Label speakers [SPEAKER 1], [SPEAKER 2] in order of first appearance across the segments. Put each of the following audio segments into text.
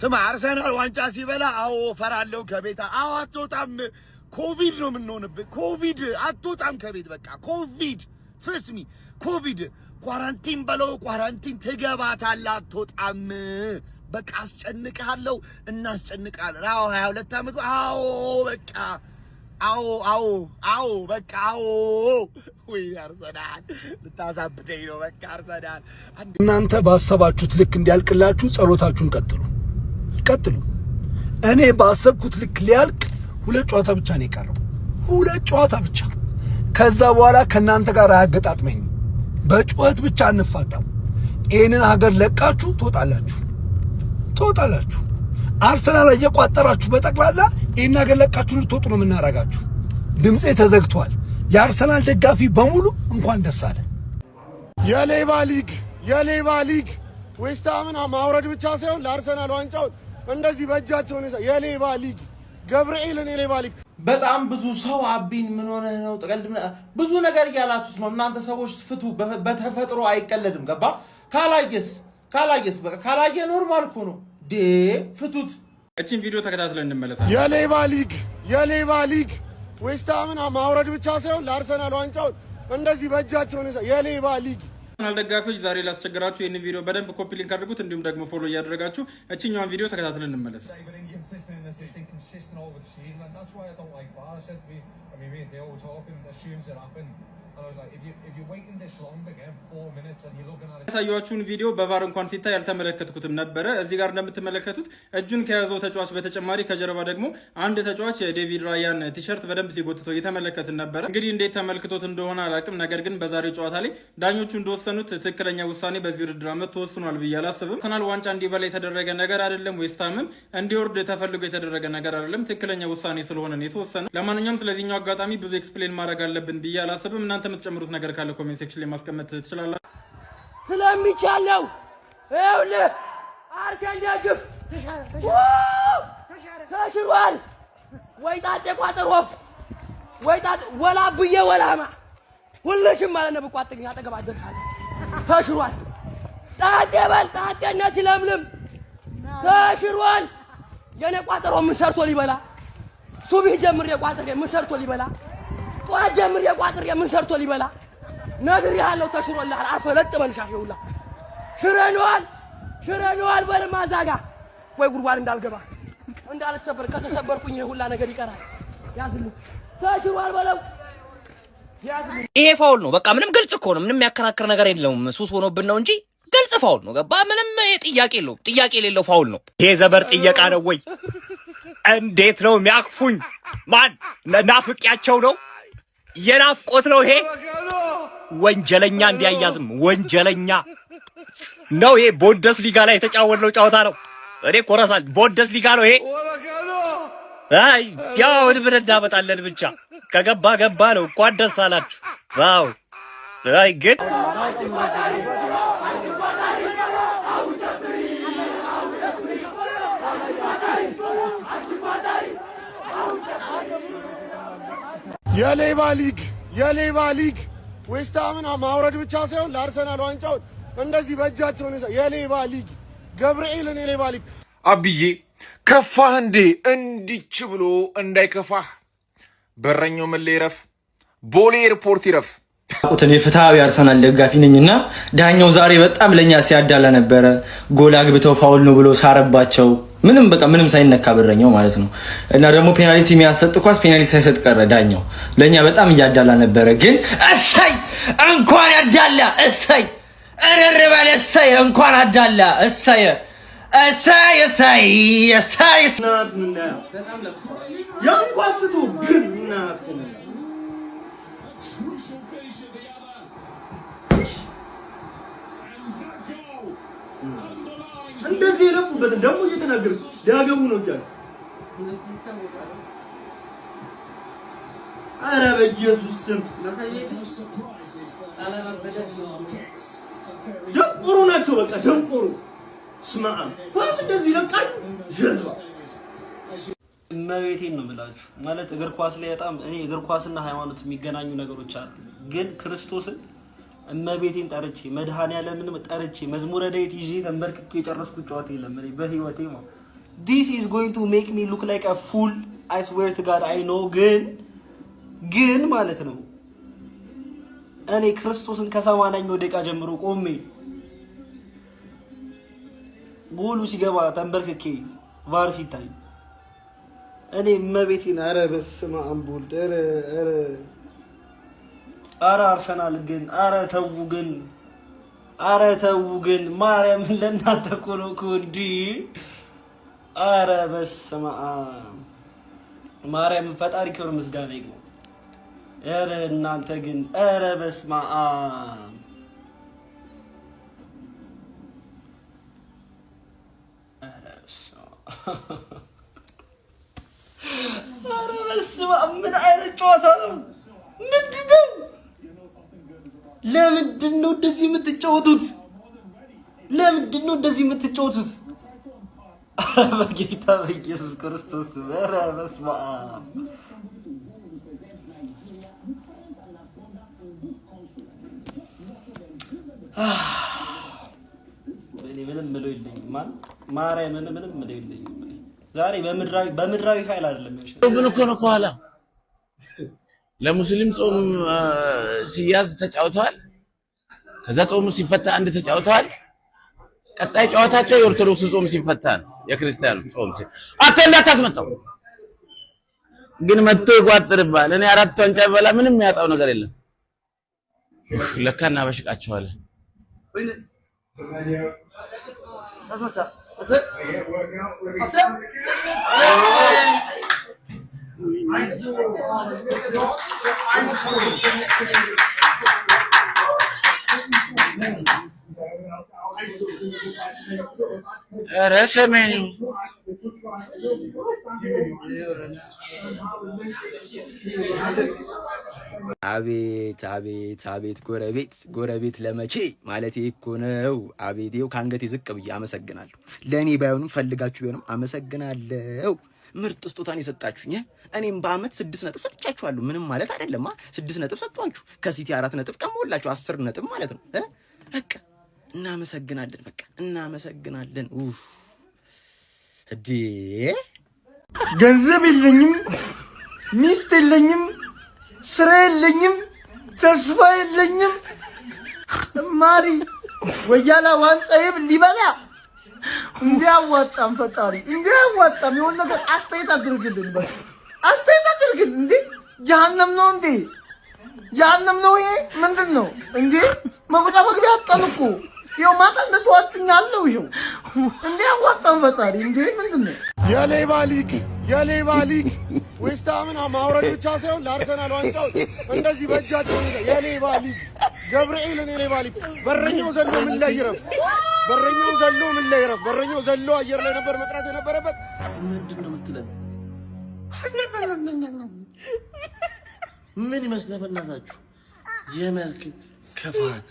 [SPEAKER 1] ስማ አርሰናል ዋንጫ ሲበላ አዎ ፈራለው ከቤት አዎ አትወጣም ኮቪድ ነው የምንሆንብህ ኮቪድ አትወጣም ከቤት በቃ ኮቪድ ፍስሚ ኮቪድ ኳራንቲን በለው ኳራንቲን ትገባታለህ አትወጣም በቃ አስጨንቅሃለሁ እናስጨንቃለን አዎ 22 ዓመት አዎ በቃ አዎ በቃ አዎ ወይ አርሰናል ልታሳብደኝ ነው በቃ አርሰናል እናንተ ባሰባችሁት ልክ እንዲያልቅላችሁ ጸሎታችሁን ቀጥሉ እኔ ባሰብኩት ልክ ሊያልቅ 2 ጨዋታ ብቻ ነው የቀረው 2 ጨዋታ ብቻ ከዛ በኋላ ከናንተ ጋር አያገጣጥመኝ በጩኸት ብቻ እንፋታው ይሄንን ሀገር ለቃችሁ ትወጣላችሁ አርሰናል እየቋጠራችሁ በጠቅላላ ይሄን ሀገር ለቃችሁ ልትወጡ ነው የምናረጋችሁ ድምጼ ተዘግቷል የአርሰናል ደጋፊ በሙሉ እንኳን ደስ አለ የሌባ ሊግ ዌስትሃምን ማውረድ ብቻ ሳይሆን ለአርሰናል ዋንጫው እንደዚህ በእጃቸው ነው የሌባ ሊግ ገብርኤልን የሌባ ሊግ
[SPEAKER 2] በጣም ብዙ ሰው አቢን ምን ሆነ ነው ተቀልድም ብዙ ነገር ያላችሁት ነው እናንተ ሰዎች ፍቱ በተፈጥሮ አይቀለድም ገባ ካላየስ በቃ ካላየ ኖርማል እኮ ነው ፍቱት
[SPEAKER 3] እቺን ቪዲዮ ተከታትለን እንመለሳለን
[SPEAKER 1] የሌባ ሊግ ዌስትሃምን ማውረድ ብቻ ሳይሆን ለአርሰናል ዋንጫው እንደዚህ በእጃቸው ነው የሌባ ሊግ
[SPEAKER 3] አርሰናል ደጋፊዎች ዛሬ ላስቸግራችሁ ይሄን ቪዲዮ በደንብ ኮፒ ሊንክ አድርጉት እንዲሁም ደግሞ ፎሎ እያደረጋችሁ እቺኛውን ቪዲዮ ተከታትለን እንመለስ ያሳያችሁን ቪዲዮ በቫር እንኳን ሲታይ ያልተመለከትኩትም ነበር እዚህ ጋር እንደምትመለከቱት እጁን ከያዘው ተጫዋች በተጨማሪ ከጀርባ ደግሞ አንድ ተጫዋች ዴቪድ ራያን ቲሸርት በደንብ ሲጎትተው እየተመለከትን ነበር እንግዲህ እንዴት ተመልክቶት እንደሆነ አላቅም ነገር ግን በዛሬው ጨዋታ ላይ ዳኞቹ እንደወሰኑት ትክክለኛ ውሳኔ በዚህ ውድድር አመት ተወስኗል ብዬ አላስብም አርሰናል ዋንጫ እንዲበላ የተደረገ ነገር አይደለም ዌስትሃምም እንዲወርድ ተፈልጎ የተደረገ ነገር አይደለም ትክክለኛ ውሳኔ ስለሆነ ነው የተወሰነው ለማንኛውም ስለዚህኛው አጋጣሚ ብዙ ኤክስፕሌን ማድረግ አለብን ብዬ አላስብም እናንተ የምትጨምሩት ነገር ካለ ኮሜንት ሴክሽን ላይ ማስቀመጥ ትችላላችሁ
[SPEAKER 4] ስለሚቻለው ይኸውልህ አርሰናል ደግፍ ተሽሯል ወይጣጤ ቋጠሮ ወይጣጤ ወላብዬ ወላማ ሁልሽም ማለት ነው በቋጥኛ አጠገብ አደርካለ ተሽሯል ጣጤነት ይለምልም ተሽሯል የኔ ቋጠሮ ምን ሰርቶ ሊበላ ሱብህ ጀምሬ ቋጥሬ ምን ሰርቶ ሊበላ ጧት ጀምሬ ቋጥሬ ምን ሰርቶ ሊበላ ነግሬሃለሁ ተሽሮልሃል አፈለጥ በልሻሽ ይውላ ሽረኗል በለማዛጋ ወይ ጉድጓድ እንዳልገባ እንዳልሰበር ከተሰበርኩኝ ሁላ ነገር ይቀራል ያዝልኝ ተሽሯል በለው ያዝልኝ
[SPEAKER 5] ይሄ ፋውል ነው በቃ ምንም ግልጽ እኮ ነው ምንም ያከራከር ነገር የለውም ሱስ ሆኖብን ነው እንጂ ግልጽ ፋውል ነው ገባ ምንም ጥያቄ የሌለው ፋውል ነው ይሄ ዘበር ጥየቃ ነው ወይ እንዴት ነው የሚያቅፉኝ ማን ናፍቂያቸው ነው የናፍቆት ነው ይሄ ወንጀለኛ እንዲያያዝም ወንጀለኛ ነው ይሄ ቡንደስሊጋ ላይ የተጫወተው ጨዋታ ነው እኔ ኮራሳል ቡንደስሊጋ ነው ይሄ አይ ያው ድብረዳ በጣለን ብቻ ከገባ ነው እንኳን ደስ አላችሁ ዋው አይ ግን
[SPEAKER 1] የሌባ ሊግ ዌስትሃምን ማውረድ ብቻ ሳይሆን ለአርሰናል ዋንጫው እንደዚህ በእጃቸው ነው የሌባ ሊግ ገብርኤልን የሌባ ሊግ
[SPEAKER 6] አብዬ ከፋህ እንዴ እንዲች ብሎ እንዳይከፋህ በረኛው መለይረፍ ቦሌ ኤርፖርት ይረፍ
[SPEAKER 7] እኔ ፍትሃዊ አርሰናል ደጋፊ ነኝና ዳኛው ዛሬ በጣም ለኛ ሲያዳላ ነበር ጎል አግብተው ፋውል ነው ብሎ ሳረባቸው ምንም ሳይነካ በረኛው ማለት ነው እና ደግሞ ፔናልቲ የሚያሰጥ ኳስ ፔናልቲ ሳይሰጥ ቀረ ዳኛው ለኛ በጣም እያዳላ ነበር ግን እሰይ እንኳን ያዳላ እሰይ እረረባለ እሰይ እንኳን አዳላ እሰይ ናት ምን
[SPEAKER 1] ያንኳስቱ ግን ናት እንደዚህ የለፉበት ደግሞ እየተናገሩ ዳገቡ ነው ይላል አረ በኢየሱስ ስም ደንቆሮ ናቸው በቃ ደንቆሮ ስማዓ ኳስ እንደዚህ ለቃኝ ጀዝባ
[SPEAKER 8] እመቤቴን ነው የምላችሁ ማለት እግር ኳስ ላይ በጣም እኔ እግር ኳስና ሃይማኖት የሚገናኙ ነገሮች አሉ ግን ክርስቶስን እመቤቴን ጠርቼ መድኃኒዓለምን ጠርቼ መዝሙረ ዳዊት ይዤ ተንበርክኬ የጨረስኩት ጨዋታ የለም እኔ በህይወቴ ማለት this is going to make me look like a fool. I swear to God, I know. ግን ማለት ነው እኔ ክርስቶስን ከ80ኛው ደቂቃ ጀምሮ ቆሜ ጎሉ ሲገባ ተንበርክኬ ቫር ሲታይ እኔ መቤቴን ኧረ በስመ አብ ወልድ ኧረ አርሰናል ግን ኧረ ተው ግን ማርያም ለእናንተ እኮ ነው እኮ እንዲህ ኧረ በስመ አብ ማርያም ፈጣሪ ክብር ምስጋና ይግባው። ኧረ እናንተ ግን ኧረ በስመ አብ ኧረ በስመ አብ ምን አይነት ጨዋታ ነው? ምንድነው? ለምንድን ነው እንደዚህ የምትጫወቱት? በጌታ በኢየሱስ ክርስቶስ ኧረ በስመ አብ እኔ ምንም ምለው የለኝም። ማርያም ምንም ምለው የለኝም። ዛሬ በምድራዊ ኃይል አይደለም ያሸነፈው።
[SPEAKER 9] ምን እኮ ነው ከኋላ ለሙስሊም ጾም ሲያዝ ተጫውተዋል። ከዛ ጾሙ ሲፈታ አንድ ተጫውተዋል። ቀጣይ ጨዋታቸው የኦርቶዶክስ ጾም ሲፈታ ነው። የክርስቲያኑ ጾም እንዳታስመጣው ግን መጥቶ ይጓጥርባል። እኔ 4 ዋንጫ በላ ምንም የሚያጣው ነገር የለም። ለካና በሽቃቸዋለን። ኧረ ሰሜኑ
[SPEAKER 10] አቤት ጎረቤት ለመቼ ማለት እኮ ነው። አቤት ይኸው ከአንገቴ ዝቅ ብዬ አመሰግናለሁ። ለእኔ ባይሆንም ፈልጋችሁ ቢሆንም አመሰግናለሁ። ምርጥ ስጦታን የሰጣችሁኝ እኔም በአመት 6 ነጥብ ሰጥቻችኋለሁ። ምንም ማለት አይደለም። 6 ነጥብ ሰጥቷችሁ ከሲቲ 4 ነጥብ ቀሞላችሁ 10 ነጥብ ማለት ነው። በቃ እናመሰግናለን። እዲ
[SPEAKER 1] ገንዘብ የለኝም፣ ሚስት የለኝም፣ ስራ የለኝም፣ ተስፋ የለኝም። ማሪ ወያላ ዋንጫዬም ሊበላ እንዲያዋጣም ፈጣሪ እንዲያዋጣም የሆነ ነገር አስተያየት አድርግልን። በቃ አስተያየት አድርግልን። እንዴ ጀሃነም ነው እንዴ? ጀሃነም ነው ይሄ? ምንድን ነው እንዴ? መውጫ መግቢያ አጣን እኮ። ይኸው ማታ እንደተዋችሁኝ አለው። ይኸው እንዲያዋጣም ፈጣሪ እንዴ ምንድን ነው?
[SPEAKER 11] የሌባ ሊግ ዌስትሃምን ማውረድ ብቻ ሳይሆን ለአርሰናል ዋንጫው እንደዚህ በእጃቸው የሌባ ሊግ ገብርኤልን የሌባ ሊግ በረኛው ዘሎ ምን ላይ ይረፍ? በረኛው ዘሎ አየር ላይ ነበር መቅረት የነበረበት።
[SPEAKER 9] ምንድን ነው የምትለን? ምን ይመስላል በእናታችሁ? የመልክ ክፋት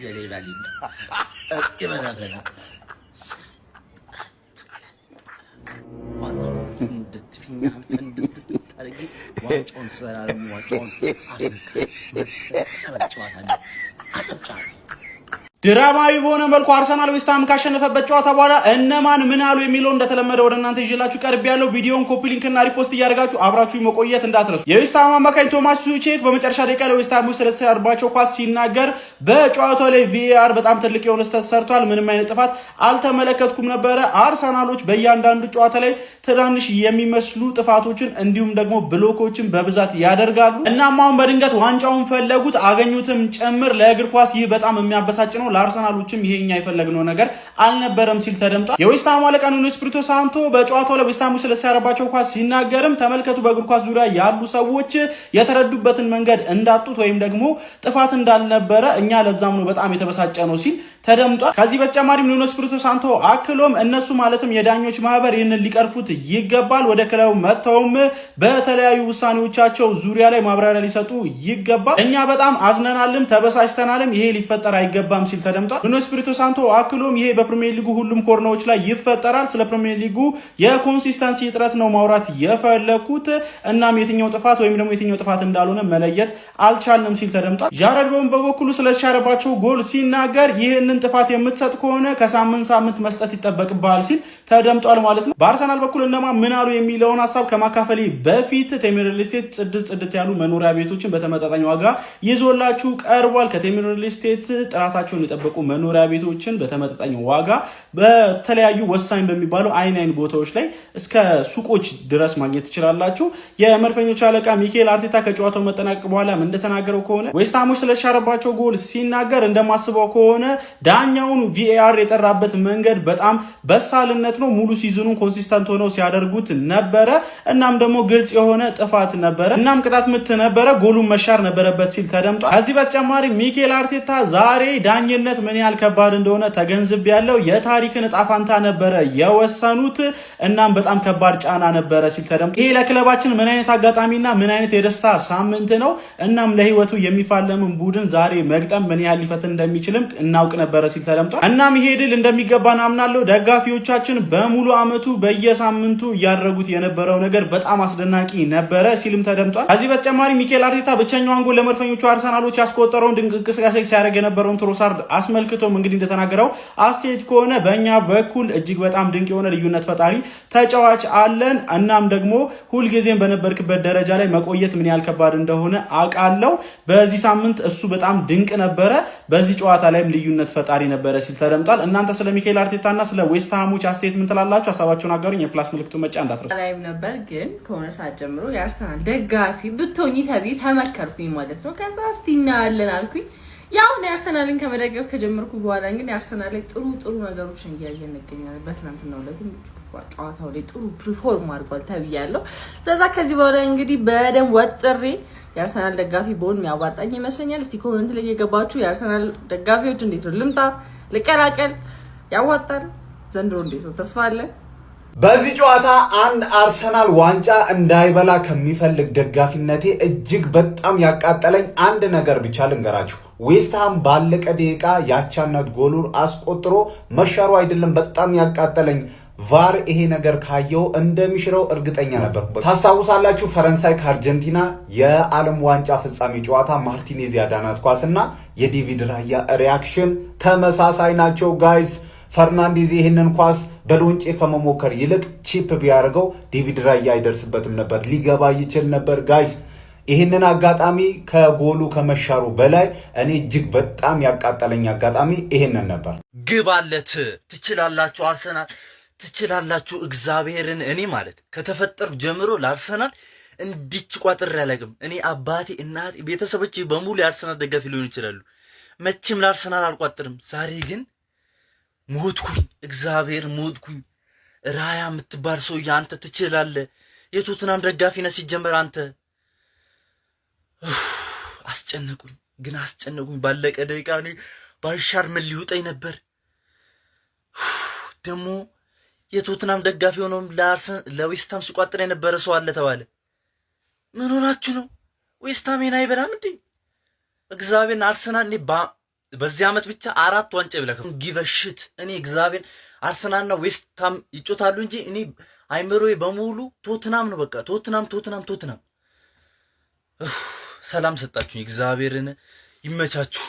[SPEAKER 9] የሌባ ሊግ ይመጣልና ዋንጫውን ስበራል ዋንጫውን
[SPEAKER 3] ድራማዊ በሆነ መልኩ አርሰናል ዌስትሃም ካሸነፈበት ጨዋታ በኋላ እነማን ምን አሉ የሚለው እንደተለመደ ወደ እናንተ ይዤላችሁ ቀርብ ያለው ቪዲዮን ኮፒ ሊንክ እና ሪፖስት እያደረጋችሁ አብራችሁ መቆየት እንዳትረሱ። የዌስትሃም አማካኝ ቶማስ ቱቼክ በመጨረሻ ደቂቃ ለዌስትሃም ስለተሰርባቸው ኳስ ሲናገር በጨዋታው ላይ ቪአር በጣም ትልቅ የሆነ ስህተት ሰርቷል፣ ምንም አይነት ጥፋት አልተመለከትኩም ነበረ። አርሰናሎች በእያንዳንዱ ጨዋታ ላይ ትናንሽ የሚመስሉ ጥፋቶችን እንዲሁም ደግሞ ብሎኮችን በብዛት ያደርጋሉ። እናም አሁን በድንገት ዋንጫውን ፈለጉት አገኙትም ጭምር። ለእግር ኳስ ይህ በጣም የሚያበሳጭ ነው። ለአርሰናሎችም ይሄኛ የፈለግነው ነገር አልነበረም ሲል ተደምጧል። የዌስትሃም አለቃ ኑኖ ኤስፒሪቶ ሳንቶ በጨዋታው ላይ ዌስትሃም ስለተሰረባቸው ኳስ ሲናገርም ተመልከቱ፣ በእግር ኳስ ዙሪያ ያሉ ሰዎች የተረዱበትን መንገድ እንዳጡት ወይም ደግሞ ጥፋት እንዳልነበረ እኛ ለዛም ነው በጣም የተበሳጨ ነው ሲል ተደምጧል። ከዚህ በተጨማሪም ኑኖ ኤስፒሪቶ ሳንቶ አክሎም እነሱ ማለትም የዳኞች ማህበር ይህንን ሊቀርፉት ይገባል፣ ወደ ክለቡ መጥተውም በተለያዩ ውሳኔዎቻቸው ዙሪያ ላይ ማብራሪያ ሊሰጡ ይገባል። እኛ በጣም አዝነናልም ተበሳጭተናልም፣ ይሄ ሊፈጠር አይገባም ሲል ተደምጧል። ኑኖ ኤስፒሪቶ ሳንቶ አክሎም ይሄ በፕሪሚየር ሊጉ ሁሉም ኮርናዎች ላይ ይፈጠራል፣ ስለ ፕሪሚየር ሊጉ የኮንሲስተንሲ እጥረት ነው ማውራት የፈለኩት፣ እናም የትኛው ጥፋት ወይም ደግሞ የትኛው ጥፋት እንዳልሆነ መለየት አልቻልንም ሲል ተደምጧል። ጃረድ ቦወን በበኩሉ ስለተሻረባቸው ጎል ሲናገር ይህንን ይህንን ጥፋት የምትሰጥ ከሆነ ከሳምንት መስጠት ይጠበቅብሃል ሲል ተደምጧል ማለት ነው። በአርሰናል በኩል እነማ ምን አሉ የሚለውን ሀሳብ ከማካፈሌ በፊት ቴምር ሪል ስቴት ጽድት ያሉ መኖሪያ ቤቶችን በተመጣጣኝ ዋጋ ይዞላችሁ ቀርቧል። ከቴምር ሪል ስቴት ጥራታቸውን የጠበቁ መኖሪያ ቤቶችን በተመጣጣኝ ዋጋ በተለያዩ ወሳኝ በሚባሉ አይን ቦታዎች ላይ እስከ ሱቆች ድረስ ማግኘት ትችላላችሁ። የመድፈኞቹ አለቃ ሚኬል አርቴታ ከጨዋታው መጠናቀቅ በኋላ እንደተናገረው ከሆነ ዌስትሃሞች ስለሻረባቸው ጎል ሲናገር እንደማስበው ከሆነ ዳኛውን ቪኤአር የጠራበት መንገድ በጣም በሳልነት ነው። ሙሉ ሲዝኑን ኮንሲስተንት ሆነው ሲያደርጉት ነበረ። እናም ደግሞ ግልጽ የሆነ ጥፋት ነበረ። እናም ቅጣት ምት ነበረ። ጎሉን መሻር ነበረበት ሲል ተደምጧል። ከዚህ በተጨማሪ ሚኬል አርቴታ ዛሬ ዳኝነት ምን ያህል ከባድ እንደሆነ ተገንዝብ ያለው የታሪክን እጣ ፋንታ ነበረ የወሰኑት። እናም በጣም ከባድ ጫና ነበረ ሲል ተደምጧል። ይሄ ለክለባችን ምን አይነት አጋጣሚና ምን አይነት የደስታ ሳምንት ነው። እናም ለህይወቱ የሚፋለምን ቡድን ዛሬ መግጠም ምን ያህል ሊፈትን እንደሚችልም እናውቅ ነበረ ሲል ተደምጧል። እናም ይሄ ድል እንደሚገባን አምናለሁ። ደጋፊዎቻችን በሙሉ አመቱ በየሳምንቱ እያደረጉት የነበረው ነገር በጣም አስደናቂ ነበረ ሲልም ተደምጧል። ከዚህ በተጨማሪ ሚኬል አርቴታ ብቸኛውን ጎል ለመድፈኞቹ አርሰናሎች ያስቆጠረውን ድንቅ እንቅስቃሴ ሲያደርግ የነበረውን ትሮሳርድ አስመልክቶም እንግዲህ እንደተናገረው አስተያየት ከሆነ በእኛ በኩል እጅግ በጣም ድንቅ የሆነ ልዩነት ፈጣሪ ተጫዋች አለን። እናም ደግሞ ሁልጊዜም በነበርክበት ደረጃ ላይ መቆየት ምን ያህል ከባድ እንደሆነ አውቃለሁ። በዚህ ሳምንት እሱ በጣም ድንቅ ነበረ፣ በዚህ ጨዋታ ላይም ልዩነት ፈጣሪ ነበረ ሲል ተደምጧል። እናንተ ስለ ሚኬል አርቴታና ስለ ዌስትሃሞች አስተያየት ምን ትላላችሁ? ሀሳባችሁን አጋሩኝ። የፕላስ ምልክቱን መጫ እንዳትረሱ።
[SPEAKER 12] ላይም ነበር ግን ከሆነ ሰዓት ጀምሮ የአርሰናል ደጋፊ ብትሆኚ ተብዬ ተመከርኩኝ ማለት ነው። ከዛ እስቲ እናያለን አልኩኝ። ያው የአርሰናልን ከመደገፍ ከጀመርኩ በኋላ እንግዲህ አርሰናል ላይ ጥሩ ነገሮችን እያየን እንገኛለን። በትናንትናው ዕለት ጨዋታው ላይ ጥሩ ፕሪፎርም አድርጓል ተብያለሁ። ስለዛ ከዚህ በኋላ እንግዲህ በደንብ ወጥሬ የአርሰናል ደጋፊ በሆን የሚያዋጣኝ ይመስለኛል። እስቲ ኮሜንት ላይ የገባችሁ የአርሰናል ደጋፊዎች እንዴት ነው? ልምጣ ልቀላቀል? ያዋጣል? ዘንድሮ እንዴት ነው? ተስፋ አለ?
[SPEAKER 1] በዚህ ጨዋታ አንድ አርሰናል ዋንጫ እንዳይበላ ከሚፈልግ ደጋፊነቴ እጅግ በጣም ያቃጠለኝ አንድ ነገር ብቻ ልንገራችሁ። ዌስትሃም ባለቀ ደቂቃ ያቻነት ጎሉን አስቆጥሮ መሻሩ አይደለም በጣም ያቃጠለኝ ቫር ይሄ ነገር ካየው እንደሚሽረው እርግጠኛ ነበርኩ። ታስታውሳላችሁ ፈረንሳይ ከአርጀንቲና የዓለም ዋንጫ ፍጻሜ ጨዋታ ማርቲኔዝ ያዳናት ኳስና የዴቪድ ራያ ሪያክሽን ተመሳሳይ ናቸው ጋይስ። ፈርናንዴዝ ይህንን ኳስ በሎንጬ ከመሞከር ይልቅ ቺፕ ቢያደርገው ዴቪድ ራያ አይደርስበትም ነበር፣ ሊገባ ይችል ነበር ጋይስ። ይህንን አጋጣሚ ከጎሉ ከመሻሩ በላይ እኔ እጅግ በጣም ያቃጠለኝ አጋጣሚ ይህንን ነበር።
[SPEAKER 7] ግባለት ትችላላችሁ፣ አርሰናል ትችላላችሁ። እግዚአብሔርን እኔ ማለት ከተፈጠርኩ ጀምሮ ለአርሰናል እንዲች ቋጥሬ አላውቅም። እኔ አባቴ፣ እናቴ፣ ቤተሰቦቼ በሙሉ የአርሰናል ደጋፊ ሊሆኑ ይችላሉ። መቼም ለአርሰናል አልቋጥርም። ዛሬ ግን ሞትኩኝ፣ እግዚአብሔር ሞትኩኝ። ራያ የምትባል ሰው አንተ ትችላለህ። የቶትናም ደጋፊ ነህ ሲጀመር አንተ። አስጨነቁኝ፣ ግን አስጨነቁኝ። ባለቀ ደቂቃ እኔ ባሻር ምን ሊውጠኝ ነበር። ደግሞ የቶትናም ደጋፊ ሆኖም ለዌስትሃም ሲቋጥር የነበረ ሰው አለ ተባለ። ምን ሆናችሁ ነው? ዌስትሃምን አይበላም እንዴ? እግዚአብሔርን አርሰናል እኔ በዚህ ዓመት ብቻ 4 ዋንጫ ይብላክ ጊቨሽት። እኔ እግዚአብሔር አርሰናልና ዌስትሃም ይጮታሉ እንጂ እኔ አይምሮዬ በሙሉ ቶትናም ነው። በቃ ቶትናም። ሰላም ሰጣችሁኝ። እግዚአብሔርን ይመቻችሁ።